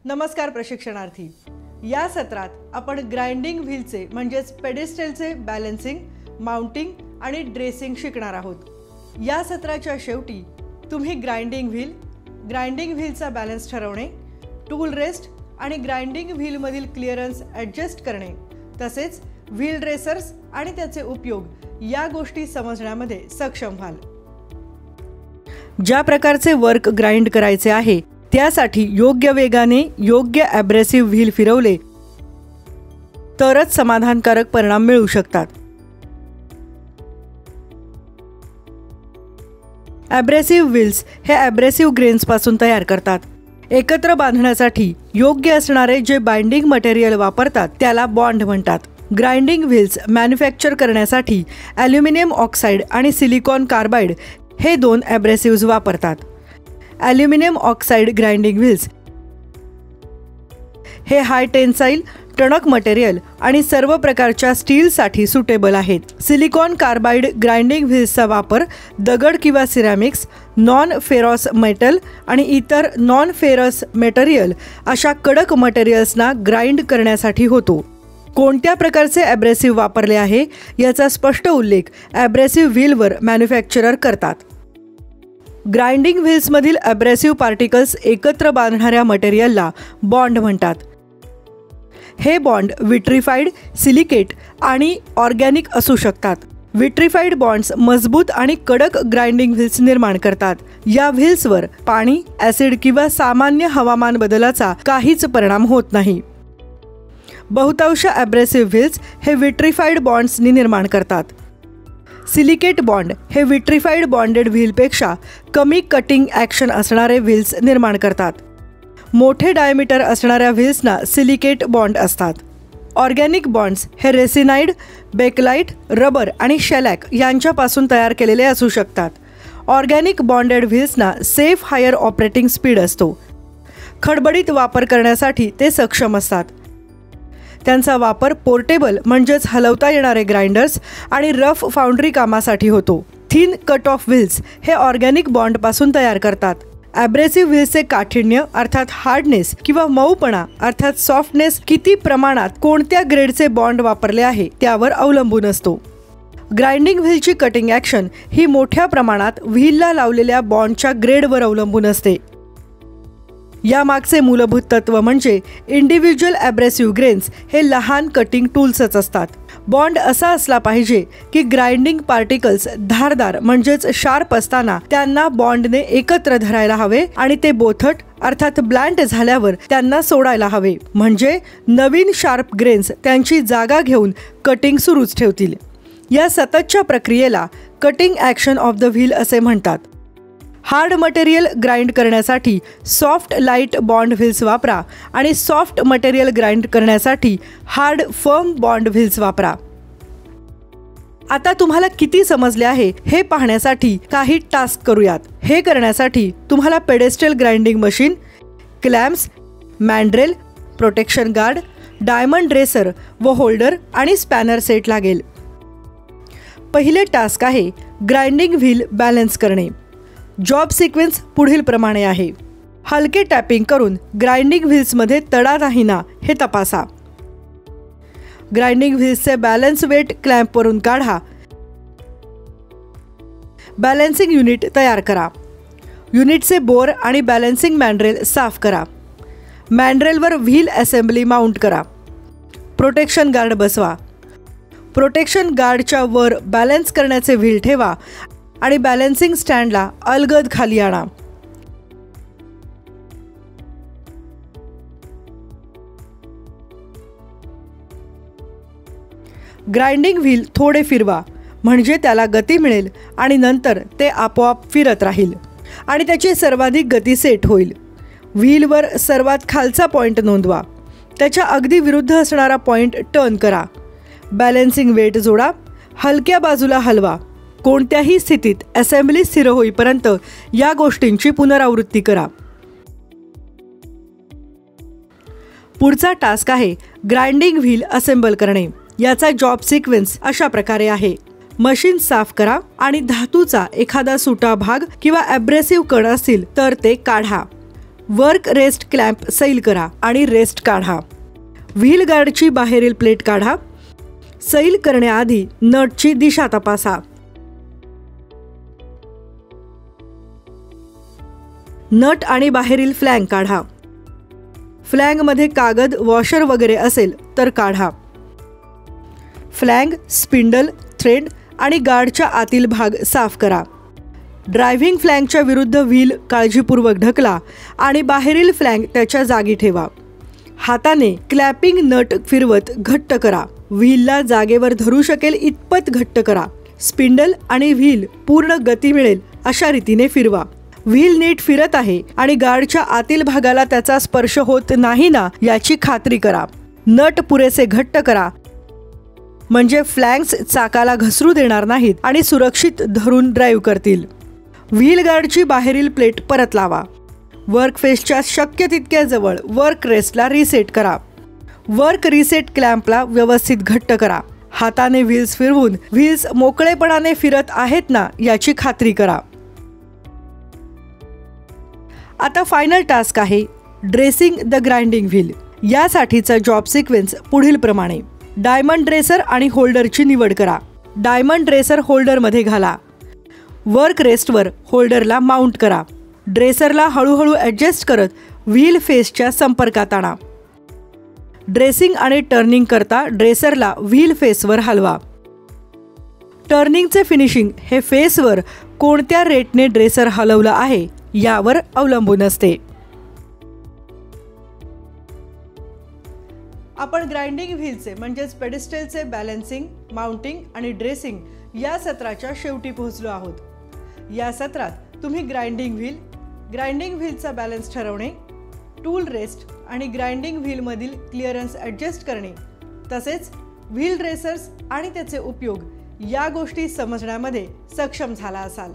नमस्कार प्रशिक्षणार्थी। या सत्रात आपण ग्राइंडिंग व्हीलचे म्हणजेच पेडेस्टलचे बॅलन्सिंग, माउंटिंग आणि ड्रेसिंग शिकणार आहोत। या सत्राच्या शेवटी तुम्ही ग्राइंडिंग व्हीलचा बॅलन्स ठरवणे, टूल रेस्ट आणि ग्राइंडिंग व्हीलमधील क्लिअरन्स ॲडजस्ट करणे तसेच व्हील ड्रेसर्स आणि त्याचे उपयोग या गोष्टी समजण्यामध्ये सक्षम व्हाल। ज्या प्रकारचे वर्क ग्राइंड करायचे आहे त्यासाठी योग्य वेगाने योग्य ॲब्रेसिव्ह व्हील फिरवले तरच समाधानकारक परिणाम मिळू शकतात। ॲब्रेसिव्ह व्हील्स हे ॲब्रेसिव्ह ग्रेन्स पासून तयार करतात। एकत्र बांधण्यासाठी योग्य असणारे जे बाइंडिंग मटेरियल वापरतात त्याला बॉन्ड म्हणतात। ग्राइंडिंग व्हील्स मॅन्युफॅक्चर करण्यासाठी ॲल्युमिनियम ऑक्साईड आणि सिलिकॉन कार्बाइड हे दोन ॲब्रेसिव्हज वापरतात। ॲल्युमिनियम ऑक्साईड ग्राइंडिंग व्हील्स हे हाय टेन्साईल टणक मटेरियल आणि सर्व प्रकारच्या स्टीलसाठी सुटेबल आहेत। सिलिकॉन कार्बाइड ग्राइंडिंग व्हील्सचा वापर दगड किंवा सिरॅमिक्स, नॉन फेरॉस मेटल आणि इतर नॉन फेरस मटेरियल अशा कडक मटेरियल्सना ग्राइंड करण्यासाठी होतो। कोणत्या प्रकारचे ॲब्रेसिव्ह वापरले आहे याचा स्पष्ट उल्लेख ॲब्रेसिव्ह व्हीलवर मॅन्युफॅक्चरर करतात। ग्राइंडिंग व्हील्समधील ॲब्रेसिव्ह पार्टिकल्स एकत्र बांधणाऱ्या मटेरियलला बॉन्ड म्हणतात। हे बॉन्ड विट्रिफाईड, सिलिकेट आणि ऑर्गॅनिक असू शकतात। विट्रिफाईड बॉन्ड्स मजबूत आणि कडक ग्राइंडिंग व्हील्स निर्माण करतात। या व्हील्सवर पाणी, ॲसिड किंवा सामान्य हवामान बदलाचा काहीच परिणाम होत नाही। बहुतांश ॲब्रेसिव्ह व्हील्स हे विट्रिफाईड बॉन्ड्सनी निर्माण करतात। सिलिकेट बॉन्ड हे विट्रिफाईड बॉन्डेड व्हीलपेक्षा कमी कटिंग ॲक्शन असणारे व्हील्स निर्माण करतात। मोठे डायमीटर असणाऱ्या व्हील्सना सिलिकेट बॉन्ड असतात। ऑर्गॅनिक बॉन्ड्स हे रेसिनाइड, बेकलाइट, रबर आणि शेलॅक यांच्यापासून तयार केलेले असू शकतात। ऑर्गॅनिक बॉन्डेड व्हील्सना सेफ हायर ऑपरेटिंग स्पीड असतो। खडबडीत वापर करण्यासाठी ते सक्षम असतात। त्यांचा वापर पोर्टेबल म्हणजेच हलवता येणारे ग्राइंडर्स आणि रफ फाउंड्री कामासाठी होतो। थिन कट ऑफ व्हील्स हे ऑर्गॅनिक बॉन्डपासून तयार करतात। ॲब्रेसिव्ह व्हील्सचे काठिण्य अर्थात हार्डनेस किंवा मऊपणा अर्थात सॉफ्टनेस किती प्रमाणात कोणत्या ग्रेडचे बॉन्ड वापरले आहे त्यावर अवलंबून असतो। ग्राइंडिंग व्हीलची कटिंग ॲक्शन ही मोठ्या प्रमाणात व्हीलला लावलेल्या बॉन्डच्या ग्रेडवर अवलंबून असते। यामागचे मूलभूत तत्व म्हणजे इंडिव्हिज्युअल ॲब्रेसिव्ह ग्रेन्स हे लहान कटिंग टूल्सच असतात। बॉन्ड असा असला पाहिजे की ग्राइंडिंग पार्टिकल्स धारदार म्हणजेच शार्प असताना त्यांना बॉन्डने एकत्र धरायला हवे आणि ते बोथट अर्थात ब्लँट झाल्यावर त्यांना सोडायला हवे, म्हणजे नवीन शार्प ग्रेन्स त्यांची जागा घेऊन कटिंग सुरूच ठेवतील। या सततच्या प्रक्रियेला cutting action of the wheel असे म्हणतात। हार्ड मटेरियल ग्राइंड करण्यासाठी सॉफ्ट लाईट बॉन्ड व्हील्स वापरा आणि सॉफ्ट मटेरियल ग्राइंड करण्यासाठी हार्ड फर्म बॉन्ड व्हील्स वापरा। आता तुम्हाला किती समजले आहे हे पाहण्यासाठी काही टास्क करूयात। हे करण्यासाठी तुम्हाला pedestal grinding machine, clamps, mandrel, protection guard, diamond dresser व होल्डर आणि स्पॅनर सेट लागेल। पहिले टास्क आहे ग्राइंडिंग व्हील बॅलन्स करणे। जॉब सिक्वेन्स पुढील प्रमाणे आहे। हलके टॅपिंग करून ग्राइंडिंग व्हील्समध्ये तडा नाही ना हे तपासा। ग्राइंडिंग व्हील्सचे बॅलन्स वेट क्लॅम्पवरून काढा। बॅलन्सिंग युनिट तयार करा। युनिटचे बोर आणि बॅलन्सिंग मॅन्ड्रेल साफ करा। मॅन्ड्रेलवर व्हील असेंब्ली माउंट करा। प्रोटेक्शन गार्ड बसवा। प्रोटेक्शन गार्डच्या वर बॅलन्स करण्याचे व्हील ठेवा आणि बॅलन्सिंग स्टँडला अलगद खाली आणा। ग्राइंडिंग व्हील थोडे फिरवा म्हणजे त्याला गती मिळेल आणि नंतर ते आपोआप फिरत राहील आणि त्याची सर्वाधिक गती सेट होईल। व्हीलवर सर्वात खालचा पॉइंट नोंदवा। त्याच्या अगदी विरुद्ध असणारा पॉइंट टर्न करा। बॅलन्सिंग वेट जोडा। हलक्या बाजूला हलवा। कोणत्याही स्थितीत असेंब्ली स्थिर होईपर्यंत या गोष्टींची पुनरावृत्ती करा। पुढचा टास्क आहे ग्राइंडिंग व्हील असेंबल करणे। याचा जॉब सिक्वेन्स अशा प्रकारे आहे। मशीन साफ करा आणि धातूचा एखादा सुटा भाग किंवा ॲब्रेसिव्ह कण असतील तर ते काढा। वर्क रेस्ट क्लॅम्प सैल करा आणि रेस्ट काढा. व्हील गार्डची बाहेरील प्लेट काढा. सैल करण्याआधी नटची दिशा तपासा. नट आणि बाहेरील फ्लॅंग काढा. फ्लॅंगमध्ये कागद, वॉशर वगैरे असेल तर काढा. फ्लॅंग, स्पिंडल, थ्रेड आणि गार्डच्या आतील भाग साफ करा. ड्रायव्हिंग फ्लॅंगच्या विरुद्ध व्हील काळजीपूर्वक ढकला आणि बाहेरील फ्लॅंग त्याच्या जागी ठेवा. हाताने क्लॅपिंग नट फिरवत घट्ट करा. व्हीलला जागेवर धरू शकेल इतपत घट्ट करा. स्पिंडल आणि व्हील पूर्ण गती मिळेल अशा रीतीने फिरवा. व्हील नीट फिरत आहे आणि गार्डच्या आतील भागाला त्याचा स्पर्श होत नाही ना याची खात्री करा. नट पुरेसे घट्ट करा म्हणजे फ्लॅंग्स चाकाला घसरू देणार नाहीत आणि सुरक्षित धरून ड्राईव्ह करतील. व्हील गार्डची बाहेरील प्लेट परत लावा. वर्क फेसच्या शक्य तितक्या जवळ वर्क रेस्टला रिसेट करा. वर्क रिसेट क्लॅम्पला व्यवस्थित घट्ट करा. हाताने व्हील्स फिरवून व्हील्स मोकळेपणाने फिरत आहेत ना याची खात्री करा. आता फायनल टास्क आहे ड्रेसिंग द ग्राइंडिंग व्हील. यासाठीचा जॉब सिक्वेन्स पुढील प्रमाणे. डायमंड ड्रेसर आणि होल्डरची निवड करा. डायमंड ड्रेसर होल्डरमध्ये घाला. वर्क रेस्टवर होल्डरला माउंट करा. ड्रेसरला हळूहळू ॲडजस्ट करत व्हील फेसच्या संपर्कात आणा. ड्रेसिंग आणि टर्निंग करता ड्रेसरला व्हील फेसवर हलवा. टर्निंगचे फिनिशिंग हे फेसवर कोणत्या रेटने ड्रेसर हलवलं आहे यावर अवलंबून असते. आपण ग्राइंडिंग व्हीलचे म्हणजेच पेडिस्टलचे बॅलन्सिंग, माउंटिंग आणि ड्रेसिंग या सत्राच्या शेवटी पोहोचलो आहोत. या सत्रात तुम्ही ग्राइंडिंग व्हीलचा बॅलन्स ठरवणे, टूल रेस्ट आणि ग्राइंडिंग व्हीलमधील क्लिअरन्स ॲडजस्ट करणे तसेच व्हील ड्रेसर्स आणि त्याचे उपयोग या गोष्टी समजण्यामध्ये सक्षम झाला असाल.